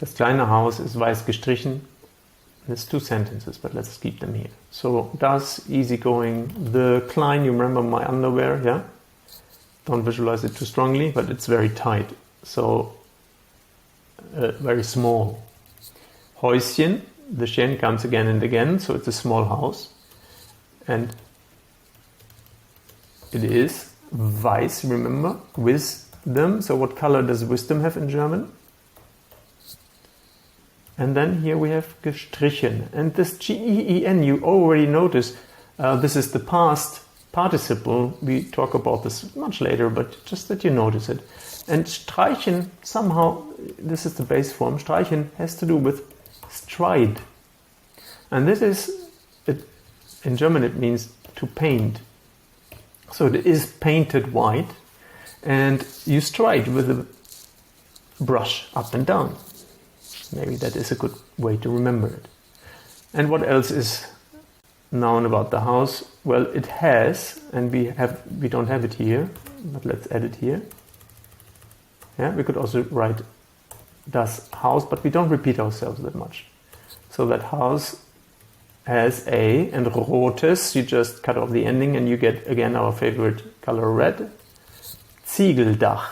Das kleine Haus is weiß gestrichen. It's 2 sentences, but let's keep them here. So, das, easygoing, the klein, you remember my underwear, yeah? Don't visualize it too strongly, but it's very tight. So, very small. Häuschen, the chen comes again and again, so it's a small house. And it is weiß, remember, wisdom. So what color does wisdom have in German? And then here we have gestrichen. And this G-E-E-N, you already notice, this is the past participle. We talk about this much later, but just that you notice it. And streichen, somehow, this is the base form. Streichen has to do with stride. And this is, in German it means to paint. So it is painted white. And you stride with a brush up and down. Maybe that is a good way to remember it. And what else is known about the house? Well, it has, and we don't have it here, but let's add it here. Yeah, we could also write das Haus, but we don't repeat ourselves that much. So that house has a, and rotes, you just cut off the ending and you get again our favorite color red. Ziegeldach.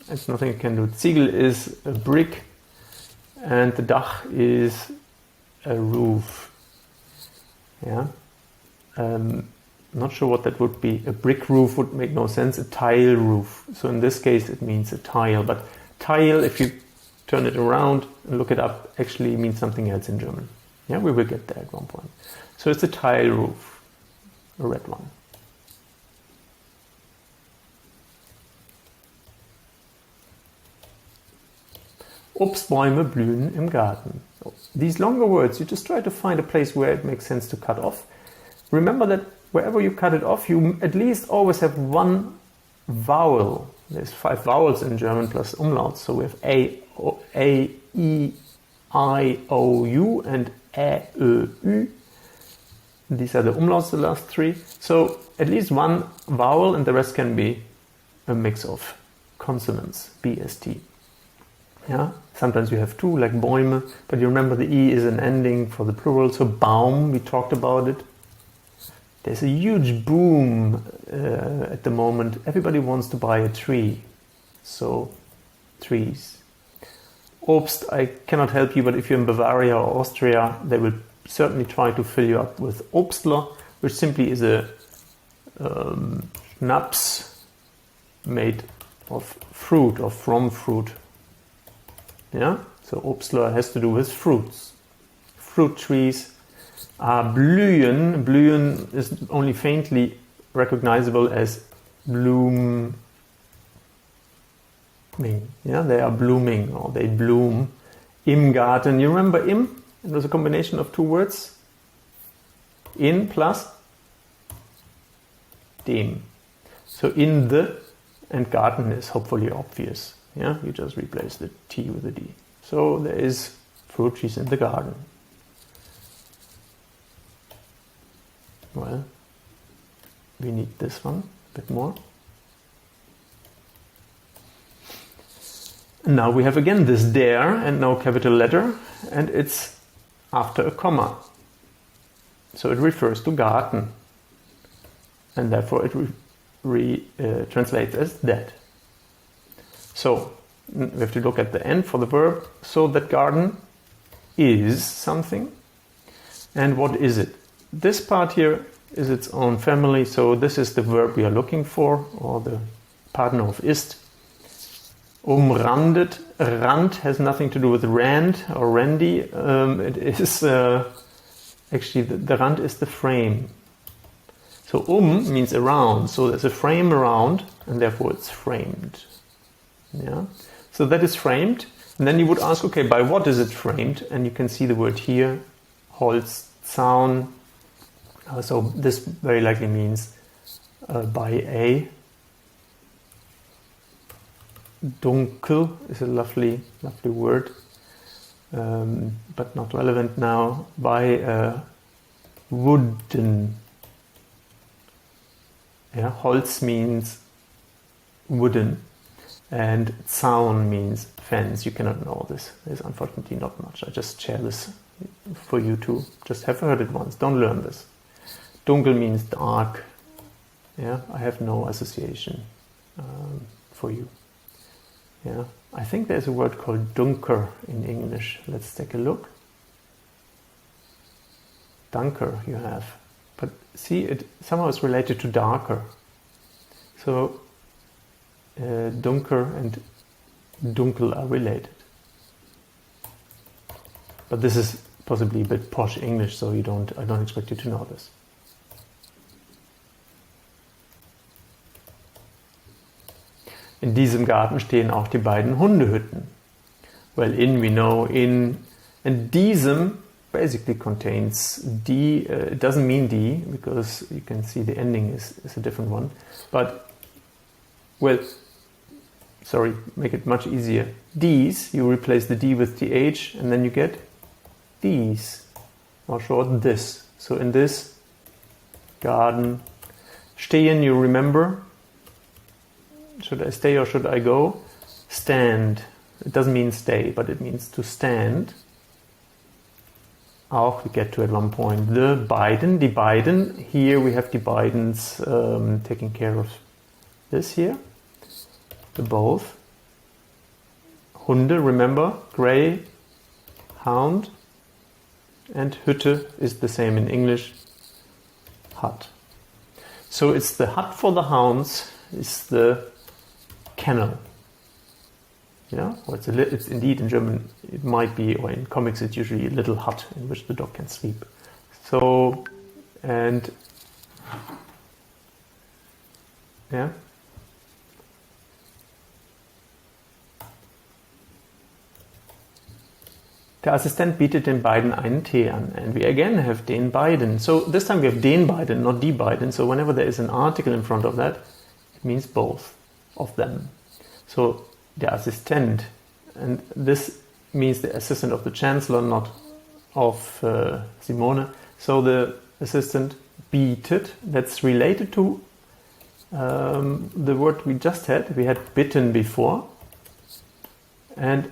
It's nothing you can do. Ziegel is a brick. And the Dach is a roof. Yeah. Not sure what that would be. A brick roof would make no sense. A tile roof. So in this case it means a tile. But tile, if you turn it around and look it up, actually means something else in German. Yeah, we will get there at one point. So it's a tile roof. A red one. Obstbäume blühen im Garten. These longer words, you just try to find a place where it makes sense to cut off. Remember that wherever you cut it off, you at least always have one vowel. There's 5 vowels in German plus umlauts. So we have A, E, I, O, U and Ä, Ö, Ü. These are the umlauts, the last 3. So at least one vowel and the rest can be a mix of consonants, BST. Yeah, sometimes you have 2, like Bäume, but you remember the E is an ending for the plural, so Baum, we talked about it. There's a huge boom at the moment. Everybody wants to buy a tree, so trees. Obst, I cannot help you, but if you're in Bavaria or Austria, they will certainly try to fill you up with Obstler, which simply is a Schnaps made of fruit or from fruit. Yeah, so Obstler has to do with fruits. Fruit trees are blühen. Blühen is only faintly recognizable as blooming. Yeah, they are blooming or they bloom. Im Garten. You remember im? It was a combination of 2 words. In plus dem. So in the and garden is hopefully obvious. Yeah, you just replace the T with a D. So there is fruit trees in the garden. Well, we need this one a bit more. And now we have again this der and no capital letter, and it's after a comma. So it refers to garden. And therefore it translates as that. So, we have to look at the end for the verb. So that garden is something. And what is it? This part here is its own family. So this is the verb we are looking for, or the partner of ist. Umrandet. Rand has nothing to do with rand or randy. It is actually the rand is the frame. So means around. So there's a frame around, and therefore it's framed. Yeah, so that is framed, and then you would ask, okay, by what is it framed? And you can see the word here, Holz, Zaun. So this very likely means by a. Dunkel is a lovely word, but not relevant now. By wooden. Yeah, Holz means wooden. And Zaun means fence. You cannot know this. There's unfortunately not much. I just share this for you to just have heard it once. Don't learn this. Dunkel means dark. Yeah, I have no association for you. Yeah, I think there's a word called dunker in English. Let's take a look. Dunker you have. But see, it somehow is related to darker. So dunker and dunkel are related. But this is possibly a bit posh English, so I don't expect you to know this. In diesem Garten stehen auch die beiden Hundehütten. Well, in we know, in, and diesem basically contains die. It doesn't mean die, because you can see the ending is a different one. But, well, sorry, make it much easier. Dies, you replace the D with th, and then you get these, or short this. So in this garden, stehen, you remember. Should I stay or should I go? Stand. It doesn't mean stay, but it means to stand. Auch, we get to at one point. The beiden, die beiden. Here we have die beidens taking care of this here. The both. Hunde, remember, grey, hound. And Hütte is the same in English. Hut. So it's the hut for the hounds, it's the kennel. Yeah, or it's indeed in German, it might be, or in comics it's usually a little hut in which the dog can sleep. So, and yeah. Der Assistent bietet den beiden einen Tee an. And we again have den beiden. So this time we have den beiden, not die beiden. So whenever there is an article in front of that, it means both of them. So der Assistent, and this means the assistant of the chancellor, not of Simone. So the assistant bietet, that's related to the word we just had. We had bitten before. And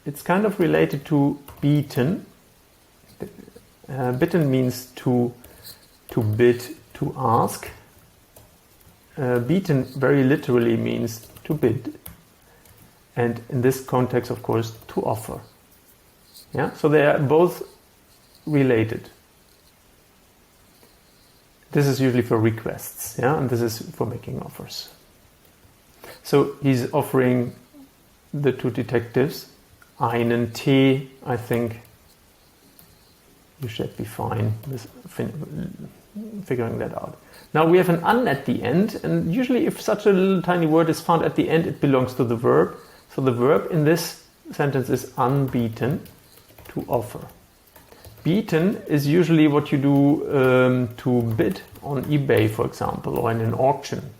it's kind of related to bieten. Bitten means to bid, to ask. Bieten very literally means to bid. And in this context, of course, to offer. Yeah, so they are both related. This is usually for requests, yeah, and this is for making offers. So he's offering the two detectives einen Tee. I think you should be fine with figuring that out. Now we have an an at the end, and usually if such a little tiny word is found at the end, it belongs to the verb. So the verb in this sentence is anbieten, to offer. Bieten is usually what you do to bid on eBay, for example, or in an auction.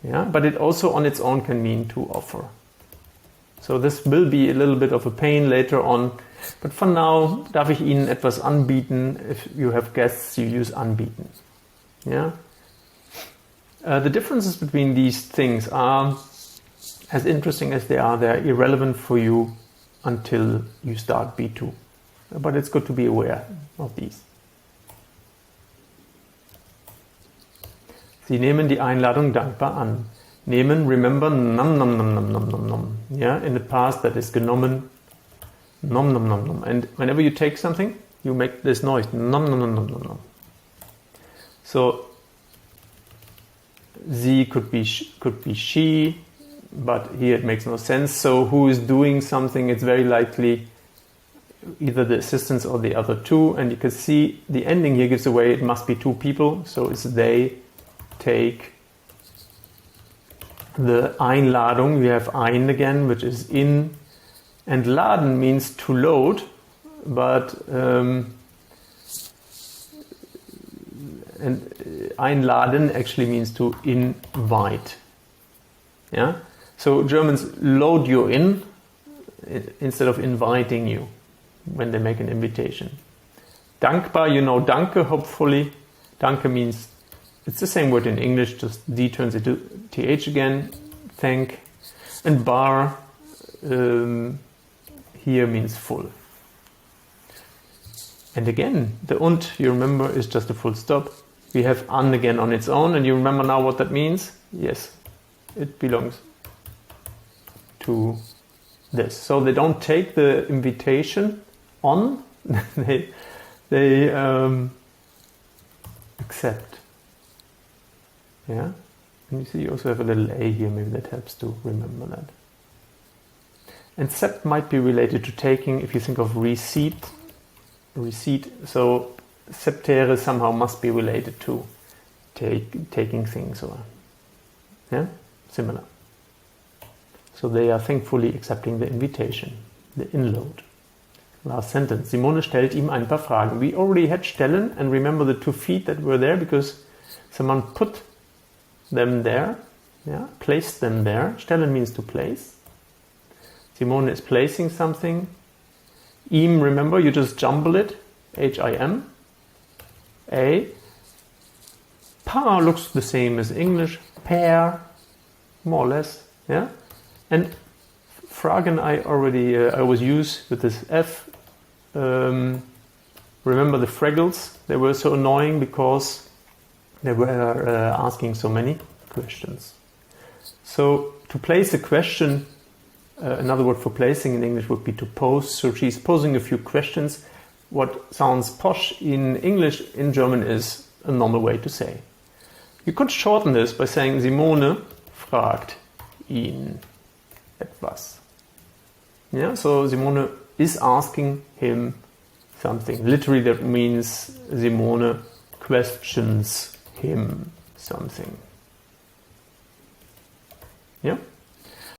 Yeah, but it also on its own can mean to offer. So this will be a little bit of a pain later on, but for now, darf ich Ihnen etwas anbieten? If you have guests, you use anbieten. Yeah. The differences between these things are, as interesting as they are irrelevant for you until you start B2. But it's good to be aware of these. Sie nehmen die Einladung dankbar an. Nehmen, remember, nom nom nom nom nom nom nom. Yeah, in the past that is genommen, nom nom nom nom. And whenever you take something, you make this noise, nom nom nom nom nom nom. So, sie could be she, but here it makes no sense. So who is doing something? It's very likely either the assistants or the other two. And you can see the ending here gives away it must be two people. So it's they take the Einladung. We have ein again, which is in. And laden means to load, but and einladen actually means to invite. Yeah. So Germans load you in instead of inviting you when they make an invitation. Dankbar, you know danke, hopefully. Danke means, it's the same word in English, just D turns into TH again. Thank. And bar here means full. And again, the und, you remember, is just a full stop. We have an again on its own, and you remember now what that means? Yes, it belongs to this. So they don't take the invitation on, they accept. Yeah, and you see you also have a little a here, maybe that helps to remember that. And accept might be related to taking, if you think of receipt, so acceptere somehow must be related to taking things, or yeah, similar. So they are thankfully accepting the invitation, the inload. Last sentence. Simone stellt ihm ein paar Fragen. We already had stellen, and remember the 2 feet that were there because someone put them there, yeah, placed them there. Stellen means to place. Simone is placing something. Ihm, remember, you just jumble it. H-I-M. A. Paar looks the same as English. Pair, more or less. Yeah. And Fragen I always use with this F. Remember the Fraggles? They were so annoying because they were asking so many questions. So to place a question, another word for placing in English would be to pose. So she's posing a few questions. What sounds posh in English, in German is a normal way to say. You could shorten this by saying Simone fragt ihn etwas. Yeah, so Simone is asking him something. Literally that means Simone questions him something. Yeah?